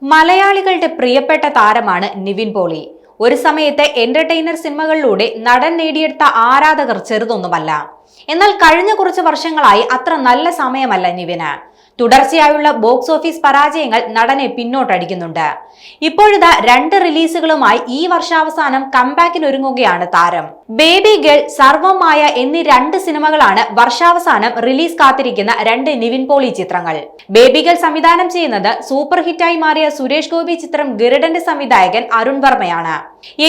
മലയാളികളുടെ പ്രിയപ്പെട്ട താരമാണ് നിവിൻ പോളി. ഒരു സമയത്ത് എന്റർടൈനർ സിനിമകളിലൂടെ നടൻ നേടിയെടുത്ത ആരാധകർ ചെറുതൊന്നുമല്ല. എന്നാൽ കഴിഞ്ഞ കുറച്ച് വർഷങ്ങളായി അത്ര നല്ല സമയമല്ല നിവിന്. തുടർച്ചയായുള്ള ബോക്സ് ഓഫീസ് പരാജയങ്ങൾ നടനെ പിന്നോട്ടടിക്കുന്നുണ്ട്. ഇപ്പോഴിതാ 2 റിലീസുകളുമായി ഈ വർഷാവസാനം കംബാക്കിനൊരുങ്ങുകയാണ് താരം. ബേബി ഗേൾ, സർവമായ എന്നീ 2 സിനിമകളാണ് വർഷാവസാനം റിലീസ് കാത്തിരിക്കുന്ന 2 നിവിൻ പോളി ചിത്രങ്ങൾ. ബേബി ഗേൾ സംവിധാനം ചെയ്യുന്നത് സൂപ്പർ ഹിറ്റായി മാറിയ സുരേഷ് ഗോപി ചിത്രം ഗരുഡന്റെ സംവിധായകൻ അരുൺ വർമ്മയാണ്.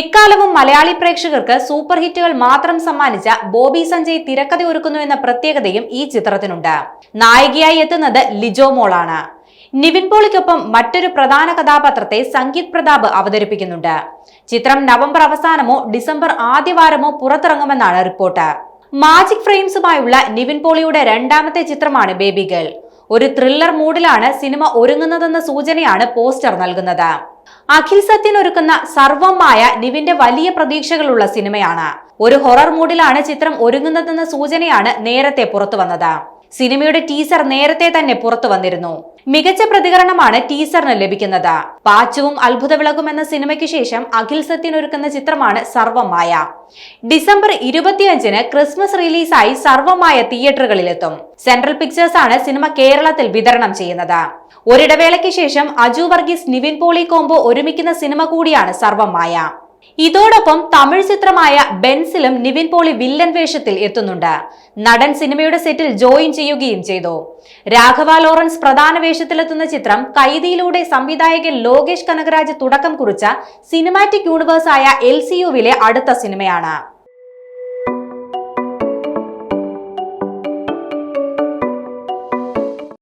എക്കാലവും മലയാളി പ്രേക്ഷകർക്ക് സൂപ്പർ ഹിറ്റുകൾ മാത്രം സമ്മാനിച്ച ബോബി സഞ്ജയ് തിരക്കഥ ഒരുക്കുന്നു എന്ന പ്രത്യേകതയും ഈ ചിത്രത്തിനുണ്ട്. നായികയായി എത്തുന്നത് ലിജോ മോളാണ്. നിവിൻ പോളിക്കൊപ്പം മറ്റൊരു പ്രധാന കഥാപാത്രത്തെ സംഗീത് പ്രതാപ് അവതരിപ്പിക്കുന്നുണ്ട്. ചിത്രം നവംബർ അവസാനമോ ഡിസംബർ ആദ്യവാരമോ പുറത്തിറങ്ങുമെന്നാണ് റിപ്പോർട്ട്. മാജിക് ഫ്രെയിംസുമായുള്ള നിവിൻ പോളിയുടെ 2ാമത്തെ ചിത്രമാണ് ബേബി ഗേൾ. ഒരു ത്രില്ലർ മൂഡിലാണ് സിനിമ ഒരുങ്ങുന്നതെന്ന സൂചനയാണ് പോസ്റ്റർ നൽകുന്നത്. അഖിൽ സത്യൻ ഒരുക്കുന്ന സർവമായ നിവിന്റെ വലിയ പ്രതീക്ഷകളുള്ള സിനിമയാണ്. ഒരു ഹൊറർ മൂഡിലാണ് ചിത്രം ഒരുങ്ങുന്നതെന്ന സൂചനയാണ് നേരത്തെ പുറത്തു വന്നത്. സിനിമയുടെ ടീസർ നേരത്തെ തന്നെ പുറത്തു വന്നിരുന്നു. മികച്ച പ്രതികരണമാണ് ടീസറിന് ലഭിക്കുന്നത്. പാച്ചുവും അത്ഭുതവിളക്കും എന്ന സിനിമയ്ക്ക് ശേഷം അഖിൽ സത്യൻ ഒരുക്കുന്ന ചിത്രമാണ് സർവമായ. ഡിസംബർ 25-ന് ക്രിസ്മസ് റിലീസായി സർവമായ തിയേറ്ററുകളിലെത്തും. സെൻട്രൽ പിക്ചേഴ്സ് ആണ് സിനിമ കേരളത്തിൽ വിതരണം ചെയ്യുന്നത്. ഒരിടവേളയ്ക്ക് ശേഷം അജു വർഗീസ് നിവിൻ പോളി കോംബോ ഒരുമിക്കുന്ന സിനിമ കൂടിയാണ് സർവമായ. ഇതോടൊപ്പം തമിഴ് ചിത്രമായ ബെൻസിലും നിവിൻ പോളി വില്ലൻ വേഷത്തിൽ എത്തുന്നുണ്ട്. നടൻ സിനിമയുടെ സെറ്റിൽ ജോയിൻ ചെയ്യുകയും ചെയ്തു. രാഘവ ലോറൻസ് പ്രധാന വേഷത്തിലെത്തുന്ന ചിത്രം കൈദിയിലൂടെ സംവിധായകൻ ലോകേഷ് കനകരാജ് തുടക്കം കുറിച്ച സിനിമാറ്റിക് യൂണിവേഴ്സായ LCUവിലെ അടുത്ത സിനിമയാണ്.